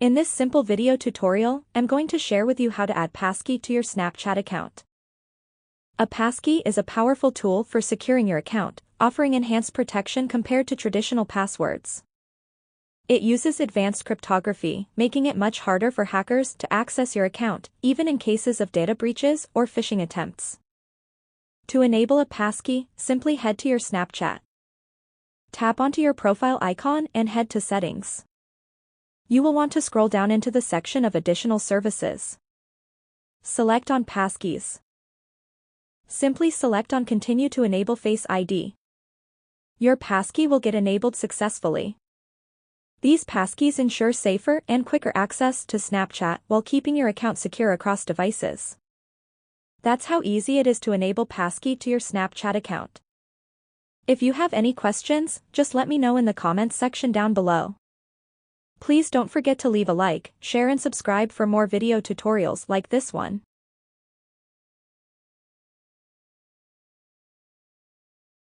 In this simple video tutorial, I'm going to share with you how to add Passkey to your Snapchat account. A Passkey is a powerful tool for securing your account, offering enhanced protection compared to traditional passwords. It uses advanced cryptography, making it much harder for hackers to access your account, even in cases of data breaches or phishing attempts. To enable a Passkey, simply head to your Snapchat. Tap onto your profile icon and head to Settings. You will want to scroll down into the section of Additional Services. Select on Passkeys. Simply select on Continue to enable Face ID. Your Passkey will get enabled successfully. These Passkeys ensure safer and quicker access to Snapchat while keeping your account secure across devices. That's how easy it is to enable Passkey to your Snapchat account. If you have any questions, just let me know in the comments section down below. Please don't forget to leave a like, share and subscribe for more video tutorials like this one.